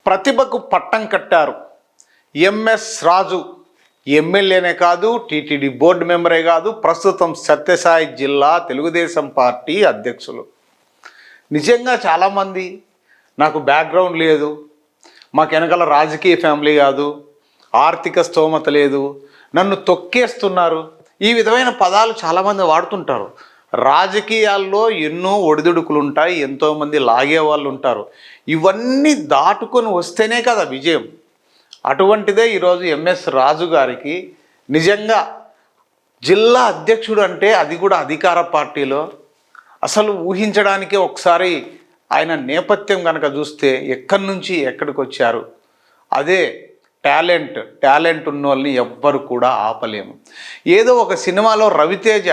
ప్రతిభకు పట్టం కట్టారు. ఎంఎస్ రాజు ఎమ్మెల్యేనే కాదు, టీటీడీ బోర్డు మెంబరే కాదు, ప్రస్తుతం సత్యసాయి జిల్లా తెలుగుదేశం పార్టీ అధ్యక్షులు. నిజంగా చాలామంది నాకు బ్యాక్గ్రౌండ్ లేదు, మాకు వెనకాల రాజకీయ ఫ్యామిలీ కాదు, ఆర్థిక స్తోమత లేదు, నన్ను తొక్కేస్తున్నారు, ఈ విధమైన పదాలు చాలామంది వాడుతుంటారు. రాజకీయాల్లో ఎన్నో ఒడిదుడుకులు ఉంటాయి, ఎంతోమంది లాగే వాళ్ళు ఉంటారు. ఇవన్నీ దాటుకొని వస్తేనే కదా విజయం. అటువంటిదే ఈరోజు ఎంఎస్ రాజు గారికి నిజంగా జిల్లా అధ్యక్షుడు అంటే, అది కూడా అధికార పార్టీలో, అసలు ఊహించడానికే ఒకసారి ఆయన నేపథ్యం కనుక చూస్తే ఎక్కడి నుంచి ఎక్కడికి వచ్చారు. అదే టాలెంట్ ఉన్న వాళ్ళని ఎవ్వరు కూడా ఆపలేము. ఏదో ఒక సినిమాలో రవితేజ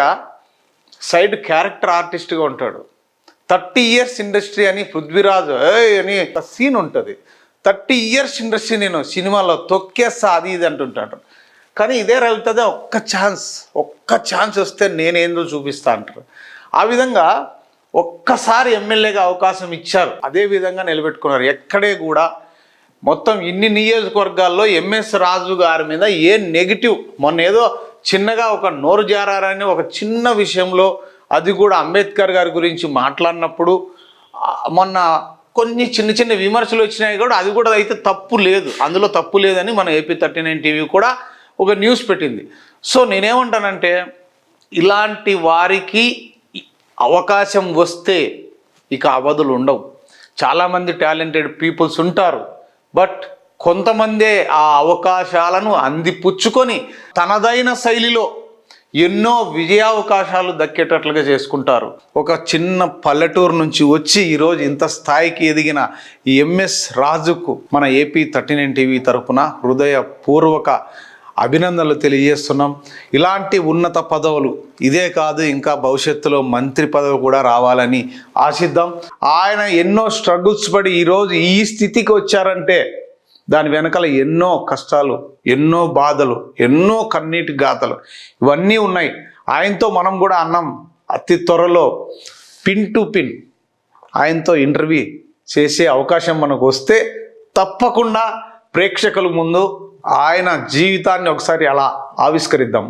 సైడ్ క్యారెక్టర్ ఆర్టిస్ట్గా ఉంటాడు. 30 years ఇండస్ట్రీ అని పృథ్వీరాజ్ అని ఒక సీన్ ఉంటుంది. 30 years ఇండస్ట్రీ నేను సినిమాలో తొక్కేస్తా అది ఇది అంటుంటాడు. కానీ ఇదే రవితేజ ఒక్క ఛాన్స్ వస్తే నేనేందో చూపిస్తా అంటారు. ఆ విధంగా ఒక్కసారి ఎమ్మెల్యేగా అవకాశం ఇచ్చారు, అదే విధంగా నిలబెట్టుకున్నారు. ఎక్కడే కూడా మొత్తం ఇన్ని నియోజకవర్గాల్లో ఎంఎస్ రాజు గారి మీద ఏ నెగిటివ్, మొన్న ఏదో చిన్నగా ఒక నోరు జారారని ఒక చిన్న విషయంలో, అది కూడా అంబేద్కర్ గారి గురించి మాట్లాడినప్పుడు మొన్న కొన్ని చిన్న విమర్శలు వచ్చినాయి కూడా, అది కూడా అయితే తప్పు లేదు, అందులో తప్పు లేదని మన AP39 టీవీ కూడా ఒక న్యూస్ పెట్టింది. సో నేనేమంటానంటే, ఇలాంటి వారికి అవకాశం వస్తే ఇక అవధులు ఉండవు. చాలామంది టాలెంటెడ్ పీపుల్స్ ఉంటారు, బట్ కొంతమందే ఆ అవకాశాలను అందిపుచ్చుకొని తనదైన శైలిలో ఎన్నో విజయావకాశాలు దక్కేటట్లుగా చేసుకుంటారు. ఒక చిన్న పల్లెటూరు నుంచి వచ్చి ఈరోజు ఇంత స్థాయికి ఎదిగిన ఈ ఎంఎస్ రాజుకు మన AP39 టీవీ తరపున హృదయపూర్వక అభినందనలు తెలియజేస్తున్నాం. ఇలాంటి ఉన్నత పదవులు ఇదే కాదు, ఇంకా భవిష్యత్తులో మంత్రి పదవి కూడా రావాలని ఆశిద్దాం. ఆయన ఎన్నో స్ట్రగుల్స్ పడి ఈరోజు ఈ స్థితికి వచ్చారంటే దాని వెనకాల ఎన్నో కష్టాలు, ఎన్నో బాధలు, ఎన్నో కన్నీటి గాథలు ఇవన్నీ ఉన్నాయి. ఆయనతో మనం కూడా అన్నాం, అతి త్వరలో పిన్ టు పిన్ ఆయనతో ఇంటర్వ్యూ చేసే అవకాశం మనకు వస్తే తప్పకుండా ప్రేక్షకుల ముందు ఆయన జీవితాన్ని ఒకసారి అలా ఆవిష్కరిద్దాం.